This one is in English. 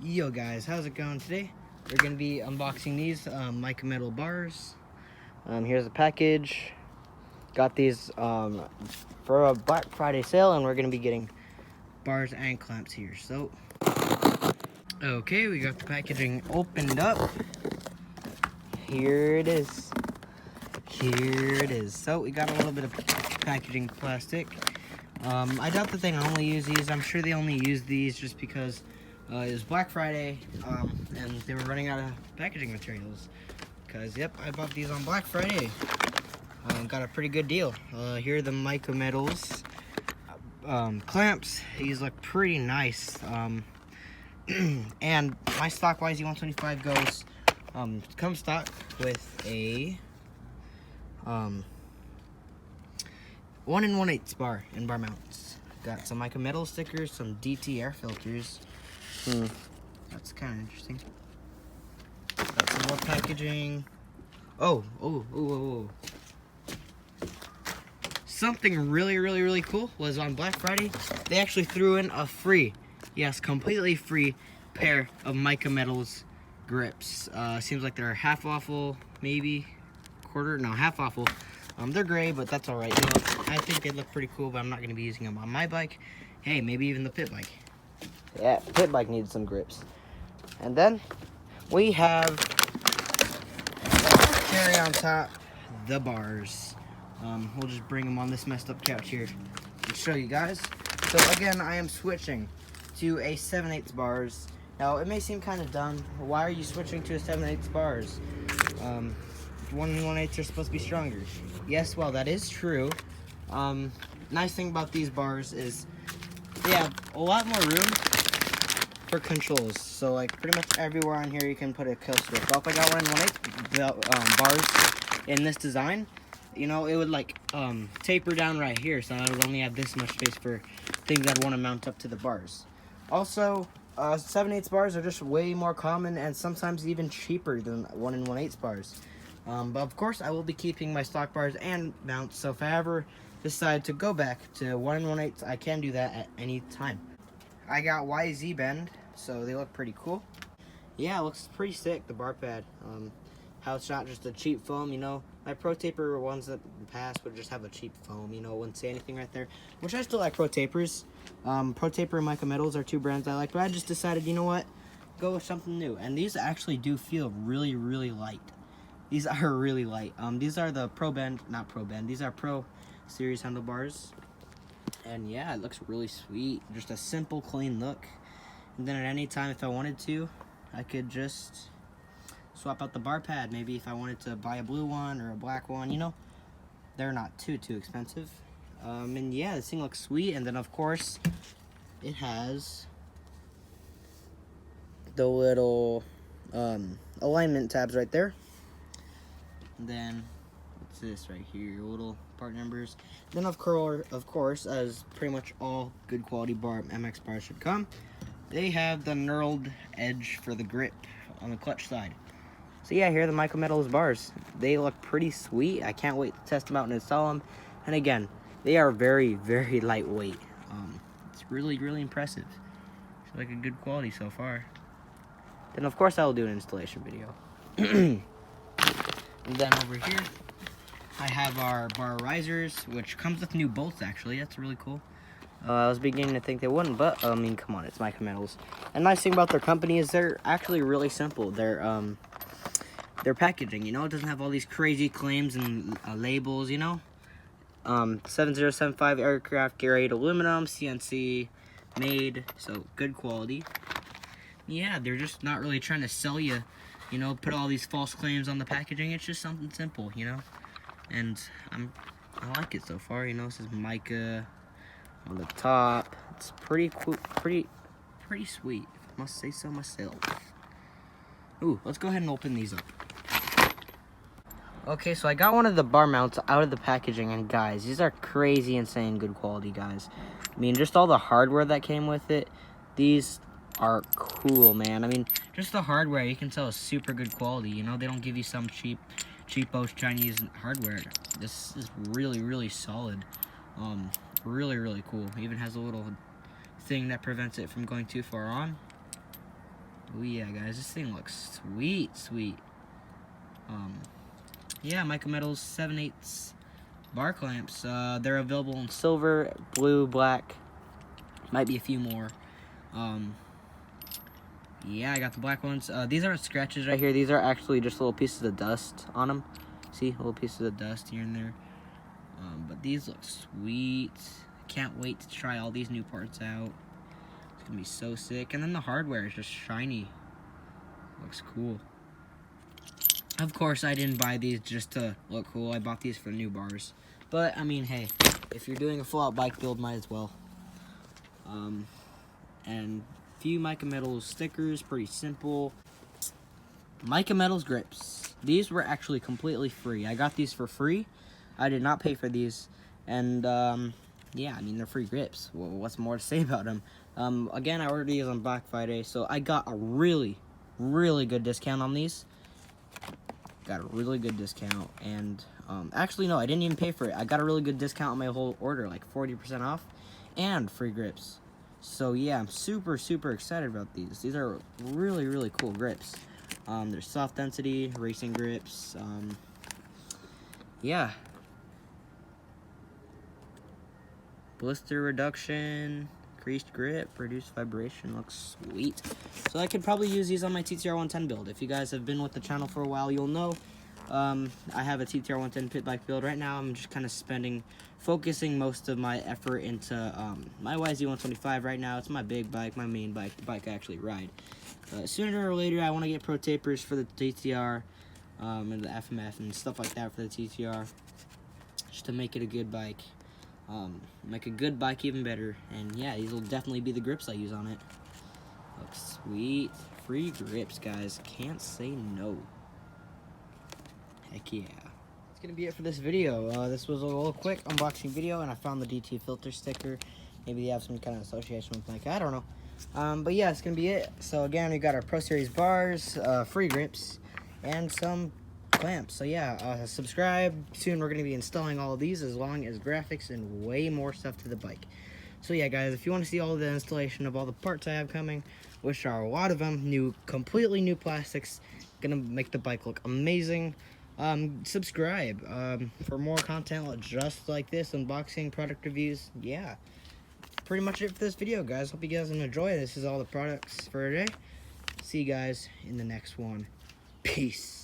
Yo guys, how's it going today? We're going to be unboxing these Mica metal bars. Here's the package. Got these for a Black Friday sale, and we're going to be getting bars and clamps here. So, okay, we got the packaging opened up. Here it is. Here it is. So we got a little bit of packaging plastic. I doubt that they only use these. I'm sure they only use these just because it was Black Friday, and they were running out of packaging materials. Because, yep, I bought these on Black Friday. Got a pretty good deal. Here are the Mica metals clamps. These look pretty nice. And my stock YZ125 goes, comes stock with a 1 1/8 bar and bar mounts. Got some Mica metal stickers, some DT air filters. That's kind of interesting. Got some more packaging. Oh. Something really cool was on Black Friday. They actually threw in a free, yes, completely free pair of Mica metals grips. Seems like they're half waffle, maybe quarter, no, half waffle. They're gray, but that's all right. You know, I think they look pretty cool, but I'm not going to be using them on my bike. Hey, maybe even the pit bike. Yeah, pit bike needs some grips. And then we have cherry on top, the bars. We'll just bring them on this messed up couch here to show you guys. So again, I am switching to a 7/8 bars. Now it may seem kind of dumb. Why are you switching to a 7/8 bars? 1 1/8 are supposed to be stronger. Yes, well, that is true. Nice thing about these bars is they have a lot more room for controls. So like pretty much everywhere on here you can put a kill switch. Well, if I got 1 1/8 bars in this design, you know, it would like taper down right here, so I would only have this much space for things I'd want to mount up to the bars. Also, 7/8 bars are just way more common and sometimes even cheaper than 1 1/8 bars. But of course, I will be keeping my stock bars and mounts, so if I ever decide to go back to 1 1/8, I can do that at any time. I got YZ bend, so they look pretty cool. Yeah, it looks pretty sick, the bar pad. How it's not just a cheap foam, you know. My Pro Taper ones that in the past would just have a cheap foam, you know, wouldn't say anything right there. Which I still like Pro Tapers. Pro Taper and Mica Metals are two brands I like, but I just decided, you know what, go with something new. And these actually do feel really light. These are really light. These are the Pro Bend, not Pro Bend, these are Pro Series handlebars. And yeah, it looks really sweet. Just a simple, clean look. And then at any time, if I wanted to, I could just swap out the bar pad. Maybe if I wanted to buy a blue one or a black one, you know, they're not too expensive. And yeah, this thing looks sweet. And then of course, it has the little alignment tabs right there. And then what's this right here? Little part numbers. Then of course, as pretty much all good quality MX bars should come, they have the knurled edge for the grip on the clutch side. So yeah, here are the Mica Metals bars. They look pretty sweet. I can't wait to test them out and install them. And again, they are very lightweight. It's really impressive. It's like a good quality so far. Then of course I will do an installation video. And then over here, I have our bar risers, which comes with new bolts actually. That's really cool. I was beginning to think they wouldn't, but I mean, come on, it's Mica Metals. And the nice thing about their company is they're actually really simple. Their packaging, you know, it doesn't have all these crazy claims and labels, you know. 7075 aircraft grade aluminum, CNC made, so good quality. Yeah, they're just not really trying to sell you, you know, put all these false claims on the packaging. It's just something simple, you know. And I like it so far, you know. This is Mica on the top. It's pretty cool, pretty sweet, if I must say so myself. Ooh, let's go ahead and open these up. Okay, so I got one of the bar mounts out of the packaging, and guys, these are crazy, insane good quality, guys. I mean, just all the hardware that came with it, these are cool, man. I mean, just the hardware, you can tell is super good quality, you know? They don't give you some cheapo Chinese hardware. This is really solid. Really cool. It even has a little thing that prevents it from going too far on. Oh yeah, guys, this thing looks sweet, sweet. Yeah, Mica Metals 7/8 bar clamps. They're available in silver, blue, black. Might be a few more. Yeah, I got the black ones. These aren't scratches right here. These are actually just little pieces of dust on them. See, little pieces of dust here and there. But these look sweet. Can't wait to try all these new parts out. It's gonna be so sick. And then the hardware is just shiny. Looks cool. Of course, I didn't buy these just to look cool. I bought these for new bars. But, I mean, hey, if you're doing a full-out bike build, might as well. And few Mica Metals stickers, pretty simple. Mica Metals grips. These were actually completely free. I got these for free. I did not pay for these. And, yeah, I mean, they're free grips. Well, what's more to say about them? Again, I ordered these on Black Friday, so I got a really, really good discount on these. Got a really good discount, and actually no, I didn't even pay for it. I got a really good discount on my whole order, like 40% off, and free grips. So yeah, I'm super excited about these. These are really, really cool grips. They're soft density racing grips. Yeah, blister reduction, increased grip, reduced vibration. Looks sweet. So I could probably use these on my TTR 110 build. If you guys have been with the channel for a while, you'll know I have a TTR 110 pit bike build. Right now I'm just kind of focusing most of my effort into my YZ125 right now. It's my big bike, my main bike, the bike I actually ride. Sooner or later I want to get pro tapers for the TTR and the FMF and stuff like that for the TTR, just to make it a good bike. Make a good bike even better. And yeah, these will definitely be the grips I use on it. Looks sweet. Free grips, guys. Can't say no. Heck yeah. That's gonna be it for this video. This was a little quick unboxing video, and I found the DT filter sticker. Maybe they have some kind of association with Mica, I don't know. But yeah, it's gonna be it. So again, we got our Pro Series bars, free grips, and some clamps. So yeah, subscribe. Soon we're going to be installing all of these, as long as graphics and way more stuff to the bike. So yeah, guys, if you want to see all the installation of all the parts I have coming, which are a lot of them, completely new plastics, gonna make the bike look amazing, subscribe for more content just like this, unboxing, product reviews. Yeah, pretty much it for this video, guys. Hope you guys enjoy. This is all the products for today. See you guys in the next one. Peace.